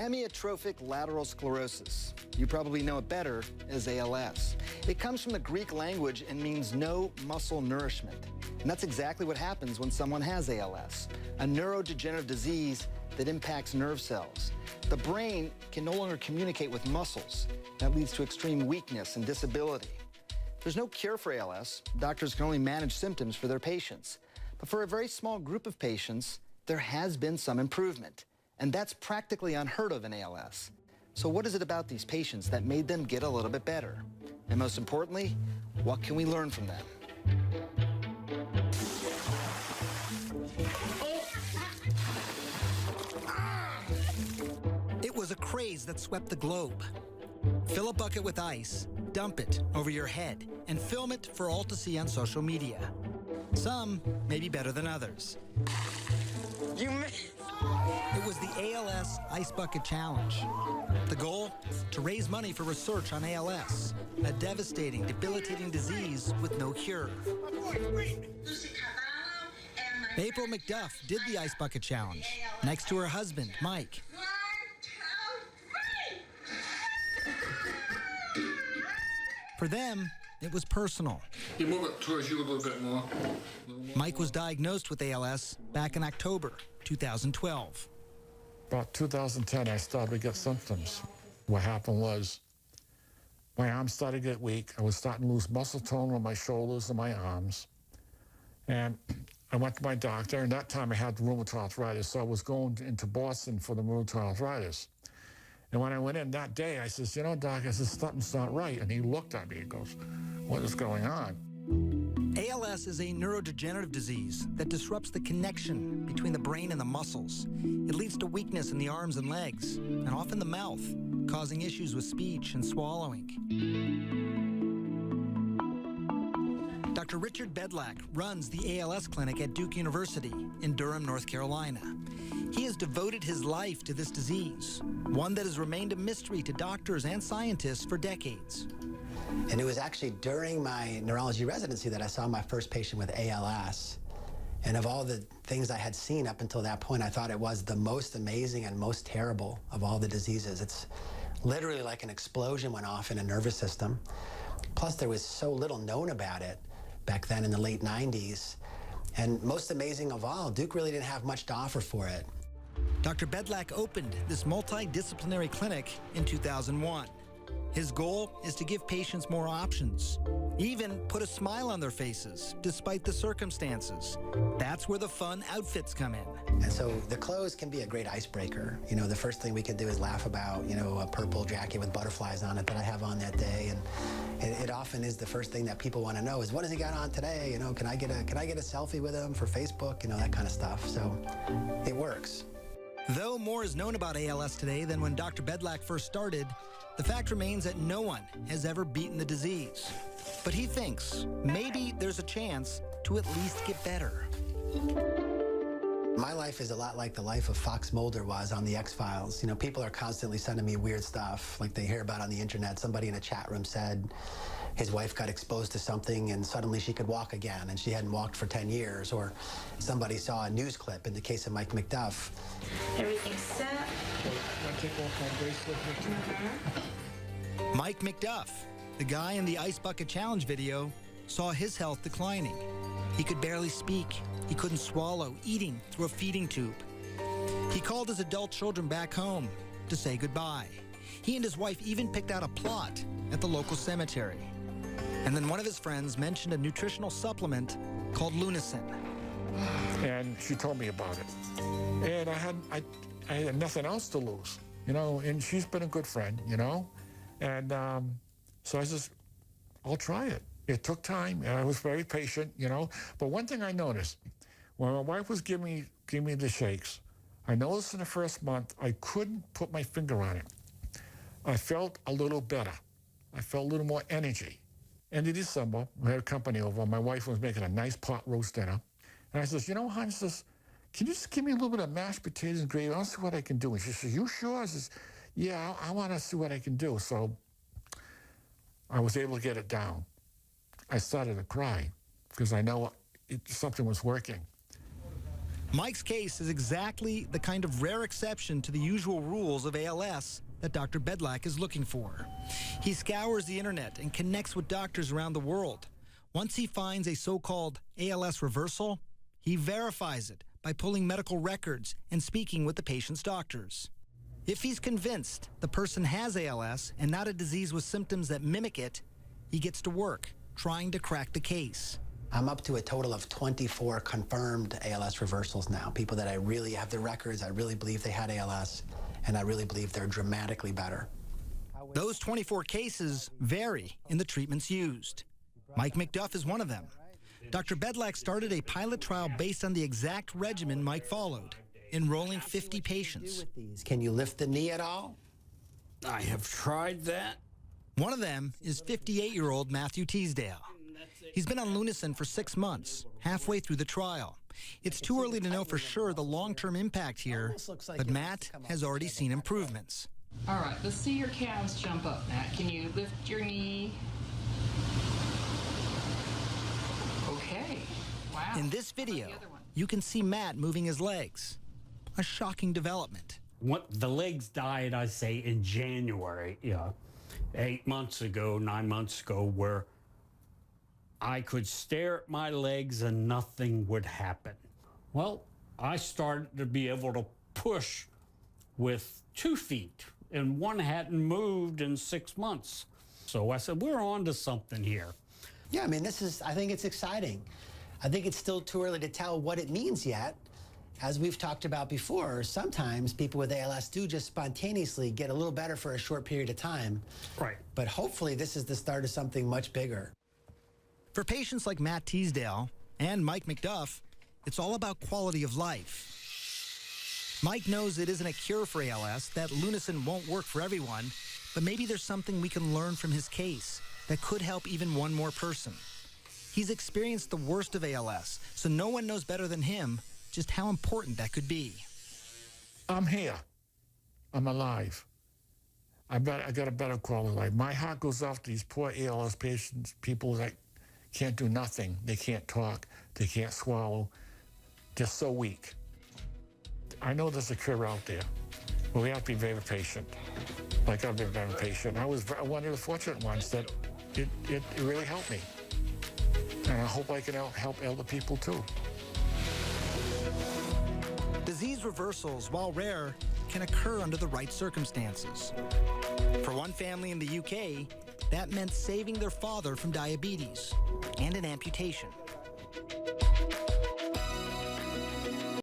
Amyotrophic lateral sclerosis. You probably know it better as ALS. It comes from the Greek language and means no muscle nourishment. And that's exactly what happens when someone has ALS, a neurodegenerative disease that impacts nerve cells. The brain can no longer communicate with muscles. That leads to extreme weakness and disability. There's no cure for ALS. Doctors can only manage symptoms for their patients. But for a very small group of patients, there has been some improvement. And that's practically unheard of in ALS. So what is it about these patients that made them get a little bit better? And most importantly, what can we learn from them? It was a craze that swept the globe. Fill a bucket with ice, dump it over your head, and film it for all to see on social media. Some may be better than others. It was the ALS Ice Bucket Challenge. The goal? To raise money for research on ALS, a devastating, debilitating disease with no cure. April McDuff did the Ice Bucket Challenge next to her husband, Mike. 1, 2, 3! For them, it was personal. You move it towards you a little bit more. Mike was diagnosed with ALS back in October 2012. About 2010, I started to get symptoms. What happened was my arms started to get weak. I was starting to lose muscle tone on my shoulders and my arms. And I went to my doctor, and that time I had rheumatoid arthritis, so I was going into Boston for the rheumatoid arthritis. And when I went in that day, I says, you know, doc, I says, something's not right. And he looked at me and goes, what is going on? ALS is a neurodegenerative disease that disrupts the connection between the brain and the muscles. It leads to weakness in the arms and legs, and often the mouth, causing issues with speech and swallowing. Dr. Richard Bedlack runs the ALS clinic at Duke University in Durham, North Carolina. He has devoted his life to this disease, one that has remained a mystery to doctors and scientists for decades. And it was actually during my neurology residency that I saw my first patient with ALS. And of all the things I had seen up until that point, I thought it was the most amazing and most terrible of all the diseases. It's literally like an explosion went off in a nervous system. Plus, there was so little known about it back then in the late 90s. And most amazing of all, Duke really didn't have much to offer for it. Dr. Bedlack opened this multidisciplinary clinic in 2001. His goal is to give patients more options, even put a smile on their faces despite the circumstances. That's where the fun outfits come in. And so the clothes can be a great icebreaker. You know, the first thing we could do is laugh about, you know, a purple jacket with butterflies on it that I have on that day. And it often is the first thing that people want to know is, what has he got on today? You know, can I get a selfie with him for Facebook? You know, that kind of stuff. So it works. Though more is known about ALS today than when Dr. Bedlack first started, the fact remains that no one has ever beaten the disease. But he thinks maybe there's a chance to at least get better. My life is a lot like the life of Fox Mulder was on the X-Files. You know, people are constantly sending me weird stuff, like they hear about on the internet. Somebody in a chat room said his wife got exposed to something and suddenly she could walk again and she hadn't walked for 10 years. Or somebody saw a news clip in the case of Mike McDuff. Everything's set. Mike McDuff, the guy in the Ice Bucket Challenge video, saw his health declining. He could barely speak. He couldn't swallow, eating through a feeding tube. He called his adult children back home to say goodbye. He and his wife even picked out a plot at the local cemetery. And then one of his friends mentioned a nutritional supplement called Lunasin. And she told me about it. And I had nothing else to lose, you know, and she's been a good friend, you know. And so I said, I'll try it. It took time, and I was very patient, you know. But one thing I noticed, when my wife was giving me the shakes, I noticed in the first month, I couldn't put my finger on it. I felt a little better. I felt a little more energy. End of December, we had a company over. My wife was making a nice pot roast dinner. And I says, you know, hon, I says, can you just give me a little bit of mashed potatoes and gravy? I'll see what I can do. And she says, you sure? I says, yeah, I want to see what I can do. So I was able to get it down. I started to cry because I know something was working. Mike's case is exactly the kind of rare exception to the usual rules of ALS that Dr. Bedlak is looking for. He scours the internet and connects with doctors around the world. Once he finds a so-called ALS reversal, he verifies it by pulling medical records and speaking with the patient's doctors. If he's convinced the person has ALS and not a disease with symptoms that mimic it, he gets to work trying to crack the case. I'm up to a total of 24 confirmed ALS reversals now. People that I really have the records, I really believe they had ALS, and I really believe they're dramatically better. Those 24 cases vary in the treatments used. Mike McDuff is one of them. Dr. Bedlak started a pilot trial based on the exact regimen Mike followed, enrolling 50 patients. Can you lift the knee at all? I have tried that. One of them is 58-year-old Matthew Teasdale. He's been on Lunasin for 6 months, halfway through the trial. It's too early to know for sure the long-term impact here, but Matt has already seen improvements. All right, let's see your calves jump up, Matt. Can you lift your knee? Okay, wow. In this video, you can see Matt moving his legs. A shocking development. The legs died, I say, in January, 8 months ago, 9 months ago, where I could stare at my legs and nothing would happen. Well, I started to be able to push with 2 feet, and one hadn't moved in 6 months. So I said, we're on to something here. Yeah, I mean, I think it's exciting. I think it's still too early to tell what it means yet. As we've talked about before, sometimes people with ALS do just spontaneously get a little better for a short period of time. Right. But hopefully this is the start of something much bigger. For patients like Matt Teasdale and Mike McDuff, it's all about quality of life. Mike knows it isn't a cure for ALS, that Lunasin won't work for everyone, but maybe there's something we can learn from his case that could help even one more person. He's experienced the worst of ALS, so no one knows better than him just how important that could be. I'm here. I'm alive. I got a better quality of life. My heart goes off to these poor ALS patients, people that can't do nothing. They can't talk. They can't swallow. They're so weak. I know there's a cure out there, but we have to be very patient. Like I've been very patient. I was one of the fortunate ones that it really helped me. And I hope I can help other people too. Disease reversals, while rare, can occur under the right circumstances. For one family in the UK, that meant saving their father from diabetes and an amputation.